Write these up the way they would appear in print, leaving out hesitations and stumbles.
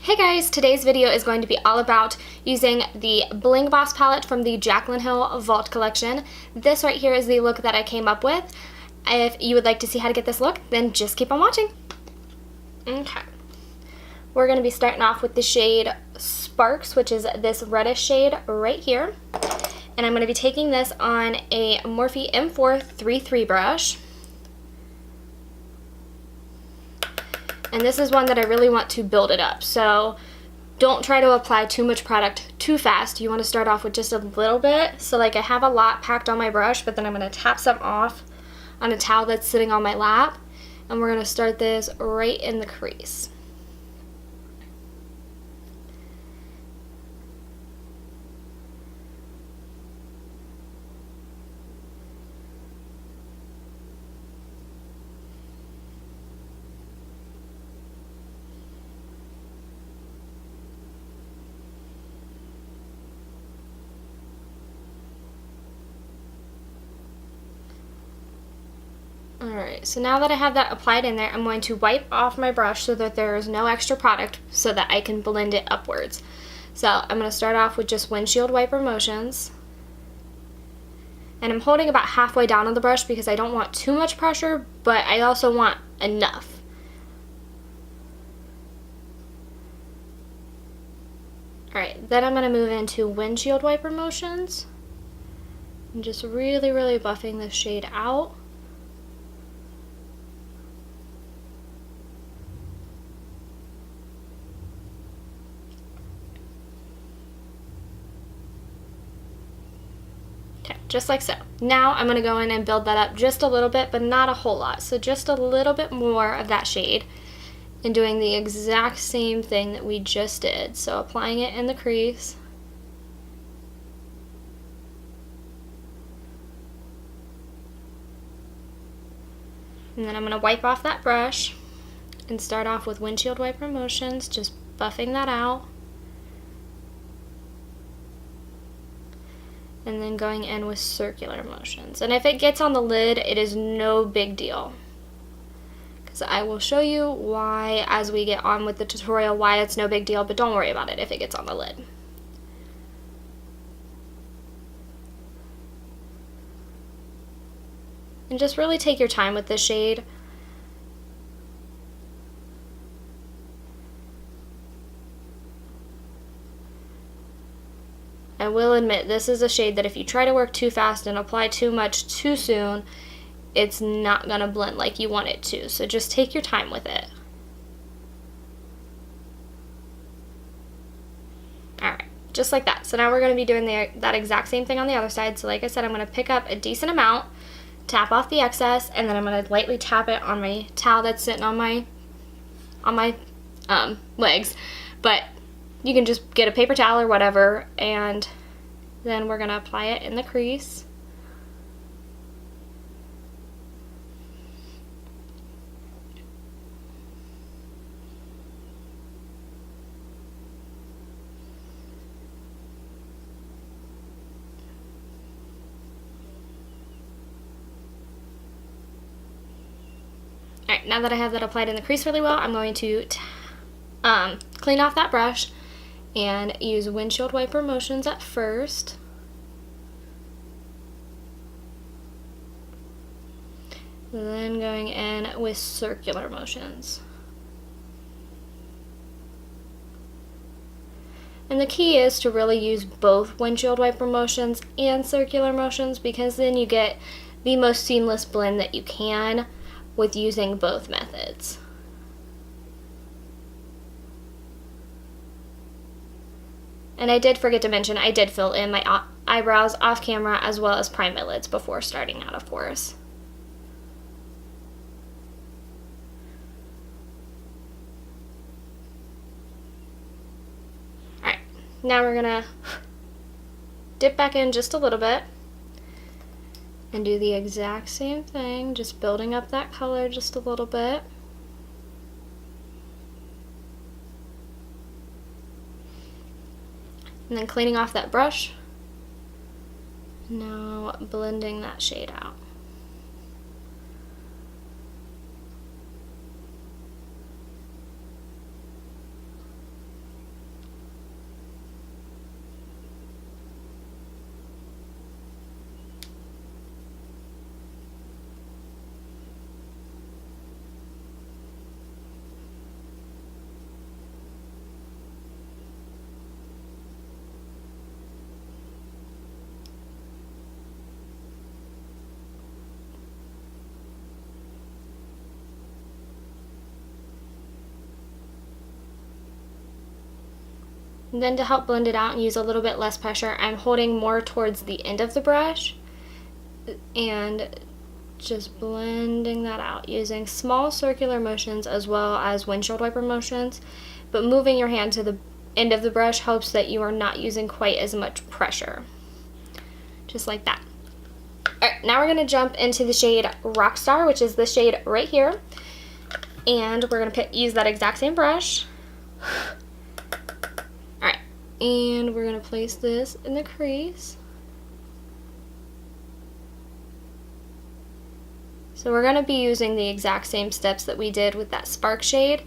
Hey guys, today's video is going to be all about using the Bling Boss palette from the Jaclyn Hill Vault collection. This right here is the look that I came up with. If you would like to see how to get this look, then just keep on watching. Okay. We're going to be starting off with the shade Sparks, which is this reddish shade right here. And I'm going to be taking this on a Morphe M4 3-3 brush. And this is one that I really want to build it up. So don't try to apply too much product too fast. You want to start off with just a little bit. So like I have a lot packed on my brush, but then I'm going to tap some off on a towel that's sitting on my lap. And we're going to start this right in the crease. Alright, so now that I have that applied in there, I'm going to wipe off my brush so that there is no extra product so that I can blend it upwards. So I'm going to start off with just windshield wiper motions. And I'm holding about halfway down on the brush because I don't want too much pressure, but I also want enough. Alright, then I'm going to move into windshield wiper motions. And just really buffing this shade out. Just like so. Now I'm going to go in and build that up just a little bit, but not a whole lot. So just a little bit more of that shade and doing the exact same thing that we just did. So applying it in the crease. And then I'm going to wipe off that brush and start off with windshield wiper motions, just buffing that out. And then going in with circular motions. And if it gets on the lid, it is no big deal. Because I will show you why, as we get on with the tutorial, why it's no big deal, but don't worry about it if it gets on the lid. And just really take your time with this shade. I will admit, this is a shade that if you try to work too fast and apply too much too soon, it's not going to blend like you want it to. So just take your time with it. Alright, just like that. So now we're going to be doing that exact same thing on the other side. So like I said, I'm going to pick up a decent amount, tap off the excess, and then I'm going to lightly tap it on my towel that's sitting on my legs. But you can just get a paper towel or whatever, and then we're going to apply it in the crease. Alright, now that I have that applied in the crease really well, I'm going to clean off that brush and use windshield wiper motions at first. Then going in with circular motions. And the key is to really use both windshield wiper motions and circular motions, because then you get the most seamless blend that you can with using both methods. And I did forget to mention, I did fill in my eyebrows off camera as well as prime my lids before starting out, of course. Alright, now we're gonna dip back in just a little bit and do the exact same thing, just building up that color just a little bit. And then cleaning off that brush. Now blending that shade out. And then to help blend it out and use a little bit less pressure, I'm holding more towards the end of the brush and just blending that out using small circular motions as well as windshield wiper motions, but moving your hand to the end of the brush helps that you are not using quite as much pressure. Just like that. Alright, now we're going to jump into the shade Rockstar, which is the shade right here. And we're going to use that exact same brush. Alright, and we're going to place this in the crease. So we're going to be using the exact same steps that we did with that Spark shade,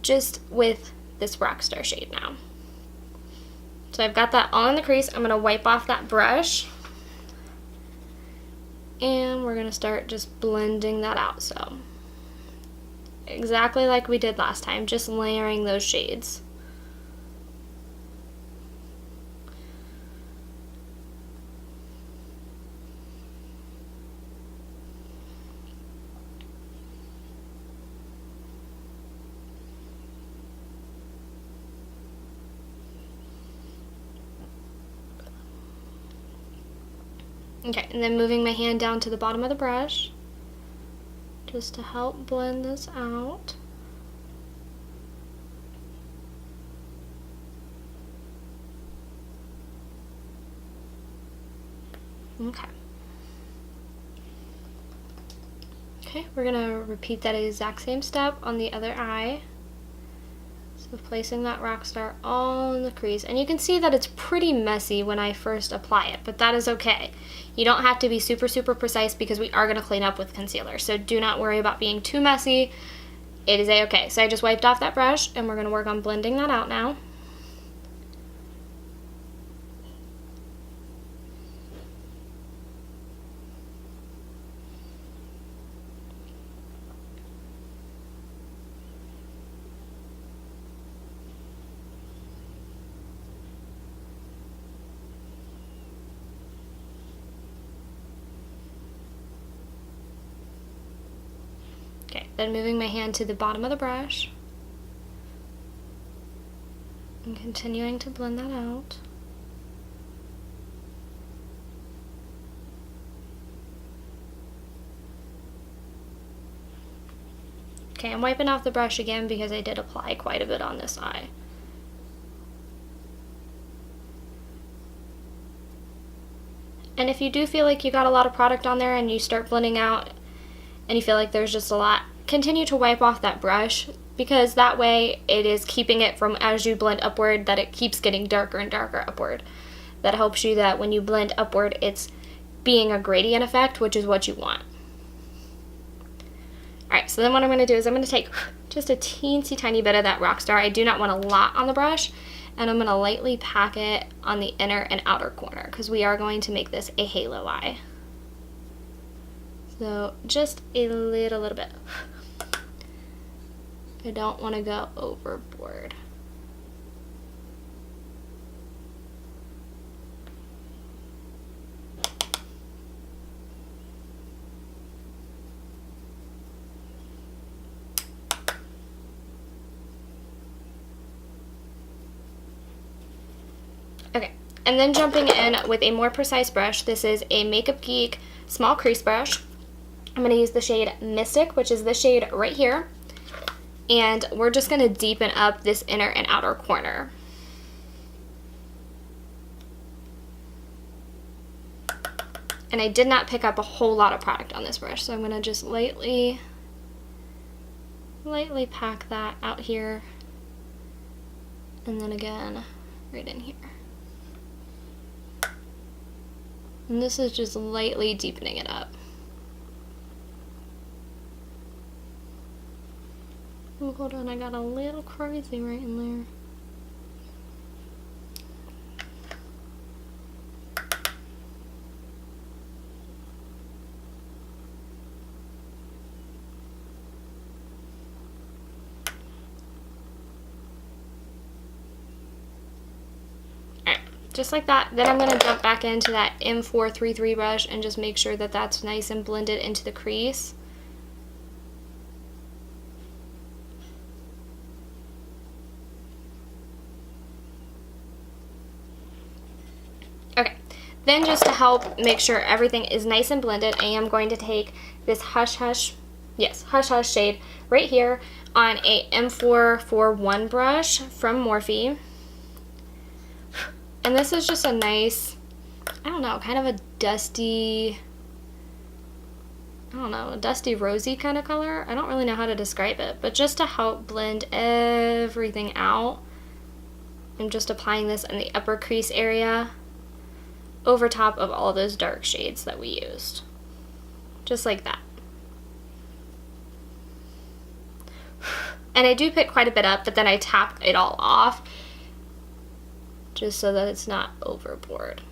just with this Rockstar shade now. So I've got that all in the crease. I'm going to wipe off that brush. And we're going to start just blending that out. So exactly like we did last time, just layering those shades. Okay, and then moving my hand down to the bottom of the brush just to help blend this out. Okay. Okay, we're gonna repeat that exact same step on the other eye. So placing that Rockstar all in the crease. And you can see that it's pretty messy when I first apply it, but that is okay. You don't have to be super, super precise because we are gonna clean up with concealer. So do not worry about being too messy. It is a-okay. So I just wiped off that brush and we're gonna work on blending that out now. Okay, then moving my hand to the bottom of the brush and continuing to blend that out. Okay, I'm wiping off the brush again because I did apply quite a bit on this eye. And if you do feel like you got a lot of product on there and you start blending out and you feel like there's just a lot, continue to wipe off that brush, because that way it is keeping it from, as you blend upward, that it keeps getting darker and darker upward. That helps you that when you blend upward, it's being a gradient effect, which is what you want. Alright, so then what I'm going to do is I'm going to take just a teensy tiny bit of that Rockstar. I do not want a lot on the brush, and I'm going to lightly pack it on the inner and outer corner, because we are going to make this a halo eye. So just a little bit. I don't want to go overboard. Okay, and then jumping in with a more precise brush. This is a Makeup Geek small crease brush. I'm going to use the shade Mystic, which is the shade right here. And we're just going to deepen up this inner and outer corner. And I did not pick up a whole lot of product on this brush, so I'm going to just lightly pack that out here. And then again, right in here. And this is just lightly deepening it up. Oh, hold on, I got a little crazy right in there. Alright, just like that. Then I'm going to jump back into that M433 brush and just make sure that that's nice and blended into the crease. Then just to help make sure everything is nice and blended, I am going to take this Hush Hush shade right here on a M441 brush from Morphe. And this is just a nice, I don't know, kind of a dusty, a dusty rosy kind of color. I don't really know how to describe it, but just to help blend everything out, I'm just applying this in the upper crease area over top of all those dark shades that we used. Just like that. And I do pick quite a bit up, but then I tap it all off just so that it's not overboard.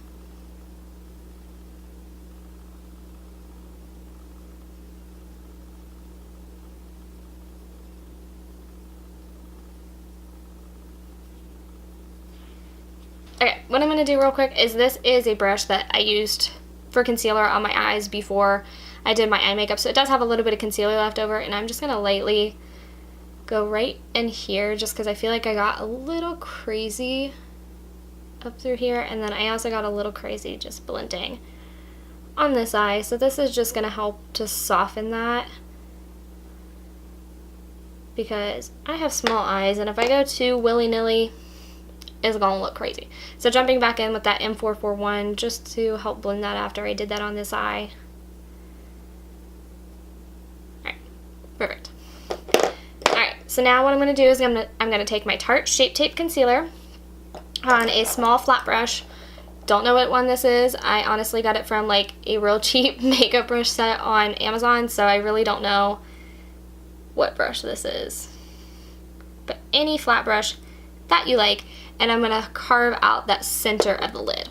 Okay, what I'm going to do real quick is this is a brush that I used for concealer on my eyes before I did my eye makeup, so it does have a little bit of concealer left over, and I'm just going to lightly go right in here just because I feel like I got a little crazy up through here, and then I also got a little crazy just blending on this eye, so this is just going to help to soften that because I have small eyes, and if I go too willy-nilly, it's gonna look crazy. So jumping back in with that M441 just to help blend that after I did that on this eye. Alright, perfect. Alright, so now what I'm gonna do is I'm gonna take my Tarte Shape Tape Concealer on a small flat brush. Don't know what one this is. I honestly got it from like a real cheap makeup brush set on Amazon, so I really don't know what brush this is. But any flat brush that you like, and I'm going to carve out that center of the lid.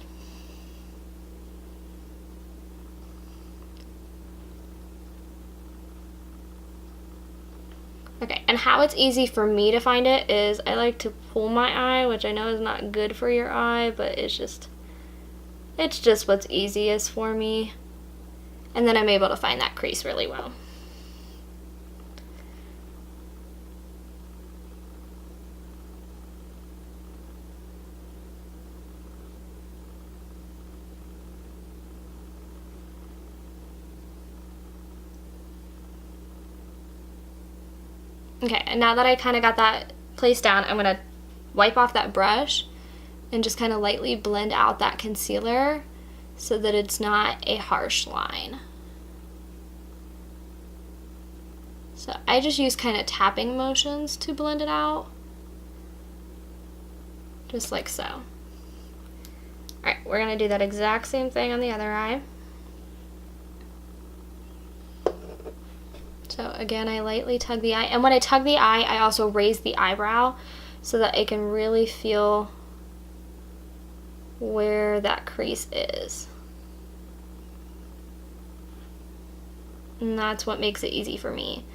Okay, and how it's easy for me to find it is I like to pull my eye, which I know is not good for your eye, but it's just what's easiest for me. And then I'm able to find that crease really well. Okay, and now that I kind of got that placed down, I'm going to wipe off that brush and just kind of lightly blend out that concealer so that it's not a harsh line. So I just use kind of tapping motions to blend it out, just like so. Alright, we're going to do that exact same thing on the other eye. So again, I lightly tug the eye, and when I tug the eye, I also raise the eyebrow so that I can really feel where that crease is. And that's what makes it easy for me.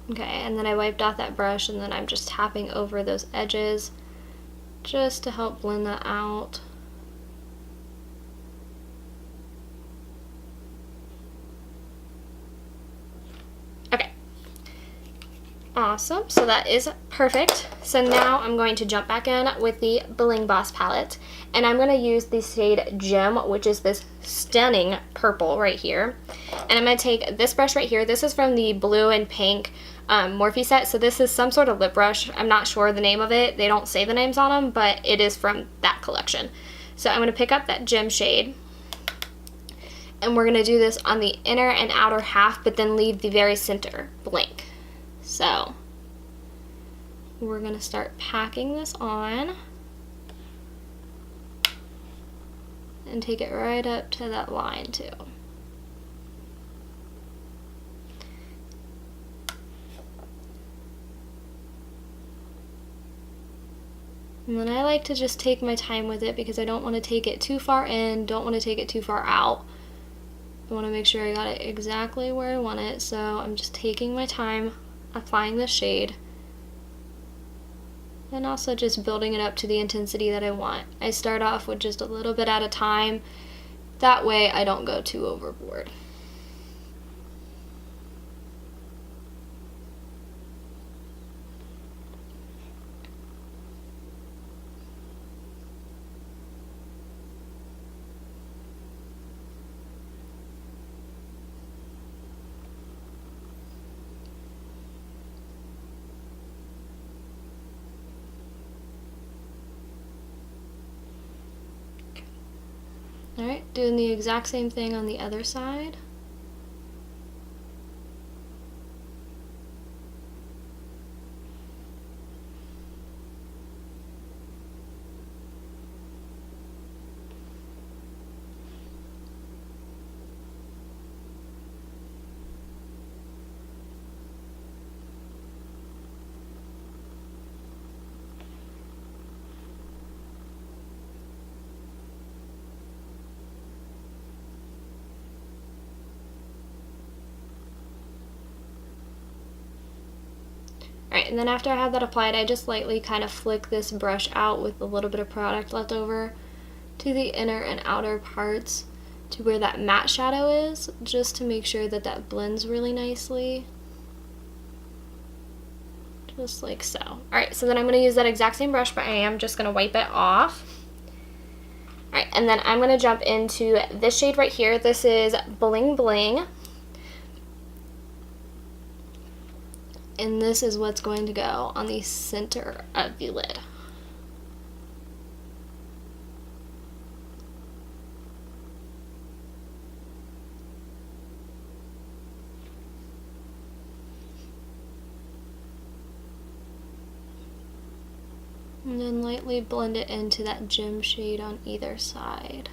Okay, and then I wiped off that brush, and then I'm just tapping over those edges just to help blend that out. Okay, awesome, so that is perfect. So now I'm going to jump back in with the Bling Boss palette, and I'm going to use the shade Gem, which is this stunning purple right here. And I'm going to take this brush right here. This is from the blue and pink Morphe set, so this is some sort of lip brush. I'm not sure the name of it. They don't say the names on them, but it is from that collection. So I'm going to pick up that Gem shade, and we're going to do this on the inner and outer half, but then leave the very center blank. So we're going to start packing this on and take it right up to that line too. And then I like to just take my time with it because I don't want to take it too far in, don't want to take it too far out. I want to make sure I got it exactly where I want it, so I'm just taking my time applying the shade and also just building it up to the intensity that I want. I start off with just a little bit at a time. That way I don't go too overboard. Alright, doing the exact same thing on the other side. Alright, and then after I have that applied, I just lightly kind of flick this brush out with a little bit of product left over to the inner and outer parts to where that matte shadow is, just to make sure that that blends really nicely. Just like so. Alright, so then I'm going to use that exact same brush, but I am just going to wipe it off. Alright, and then I'm going to jump into this shade right here. This is Bling Bling. And this is what's going to go on the center of the lid. And then lightly blend it into that gem shade on either side.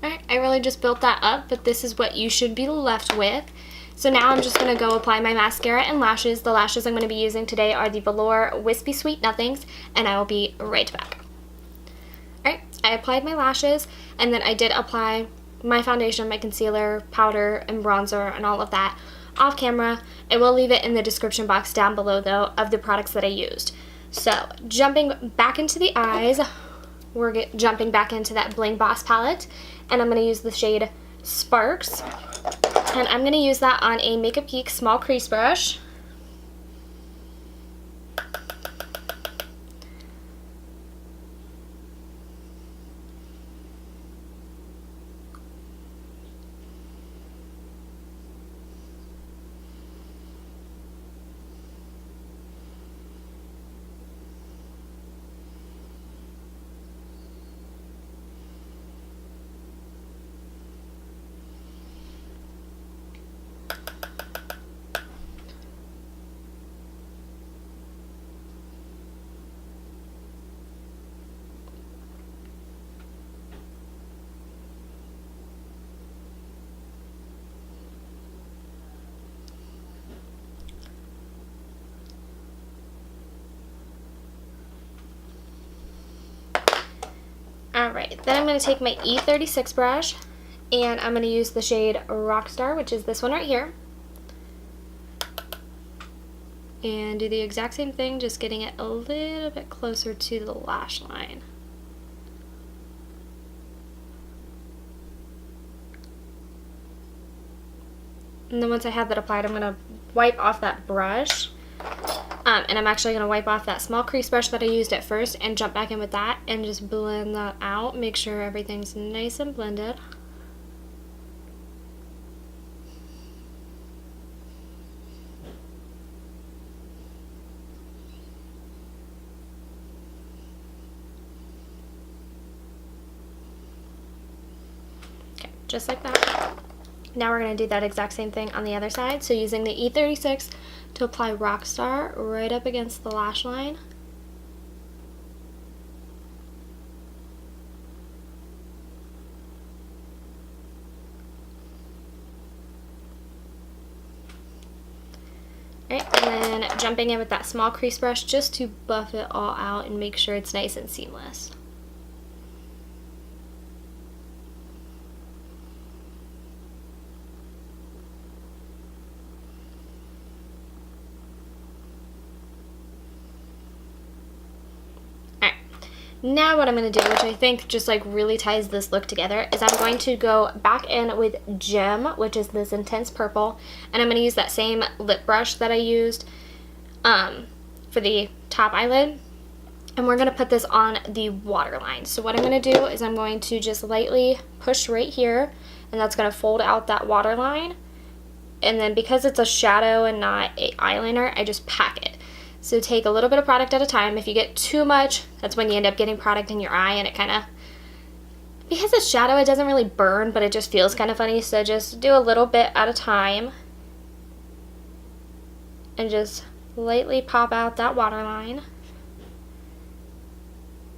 Alright, I really just built that up, but this is what you should be left with. So now I'm just going to go apply my mascara and lashes. The lashes I'm going to be using today are the Velour Wispy Sweet Nothings, and I will be right back. Alright, I applied my lashes, and then I did apply my foundation, my concealer, powder, and bronzer, and all of that off camera. I will leave it in the description box down below, though, of the products that I used. So, jumping back into the eyes, we're jumping back into that Bling Boss palette, and I'm going to use the shade Sparks, and I'm going to use that on a Makeup Geek small crease brush. Alright, then I'm going to take my E36 brush, and I'm going to use the shade Rockstar, which is this one right here, and do the exact same thing, just getting it a little bit closer to the lash line. And then once I have that applied, I'm going to wipe off that brush. And I'm actually going to wipe off that small crease brush that I used at first and jump back in with that and just blend that out. Make sure everything's nice and blended. Okay, just like that. Now we're going to do that exact same thing on the other side. So using the E36 to apply Rockstar right up against the lash line. Alright, and then jumping in with that small crease brush just to buff it all out and make sure it's nice and seamless. Now what I'm going to do, which I think just like really ties this look together, is I'm going to go back in with Gem, which is this intense purple, and I'm going to use that same lip brush that I used for the top eyelid, and we're going to put this on the waterline. So what I'm going to do is I'm going to just lightly push right here, and that's going to fold out that waterline, and then because it's a shadow and not an eyeliner, I just pack it. So take a little bit of product at a time. If you get too much, that's when you end up getting product in your eye, and it kind of, because it's shadow, it doesn't really burn, but it just feels kind of funny. So just do a little bit at a time and just lightly pop out that waterline,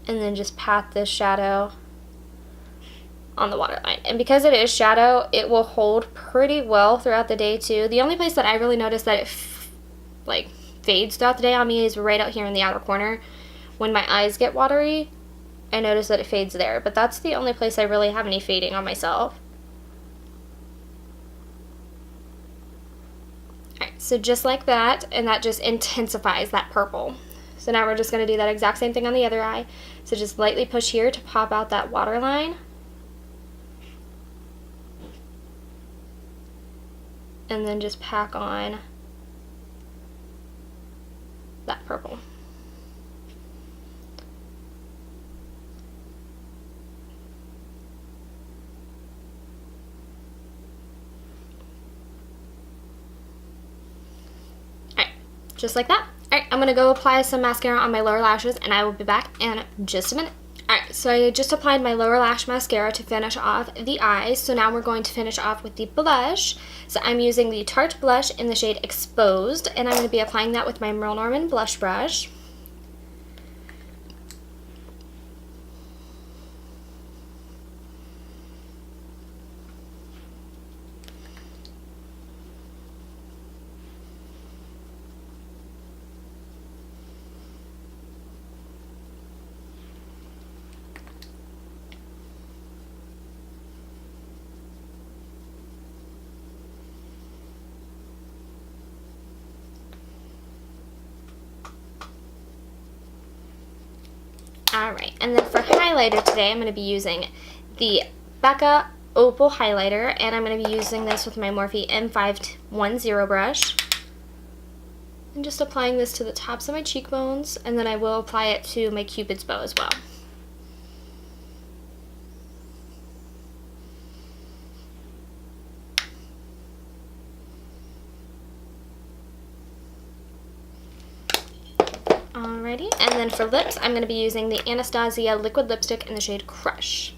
and then just pat this shadow on the waterline. And because it is shadow, it will hold pretty well throughout the day too. The only place that I really notice that it fades throughout the day on me is right out here in the outer corner. When my eyes get watery, I notice that it fades there, but that's the only place I really have any fading on myself. Alright, so just like that, and that just intensifies that purple. So now we're just going to do that exact same thing on the other eye. So just lightly push here to pop out that waterline. And then just pack on that purple. Alright, just like that. Alright, I'm going to go apply some mascara on my lower lashes, and I will be back in just a minute. Alright, so I just applied my lower lash mascara to finish off the eyes, so now we're going to finish off with the blush. So I'm using the Tarte blush in the shade Exposed, and I'm going to be applying that with my Merle Norman blush brush. Alright, and then for highlighter today, I'm going to be using the Becca Opal highlighter, and I'm going to be using this with my Morphe M510 brush. I'm just applying this to the tops of my cheekbones, and then I will apply it to my Cupid's bow as well. Alrighty, and then for lips, I'm going to be using the Anastasia liquid lipstick in the shade Crush.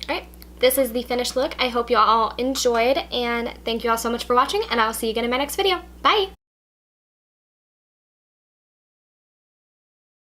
Alright, this is the finished look. I hope you all enjoyed, and thank you all so much for watching, and I'll see you again in my next video. Bye!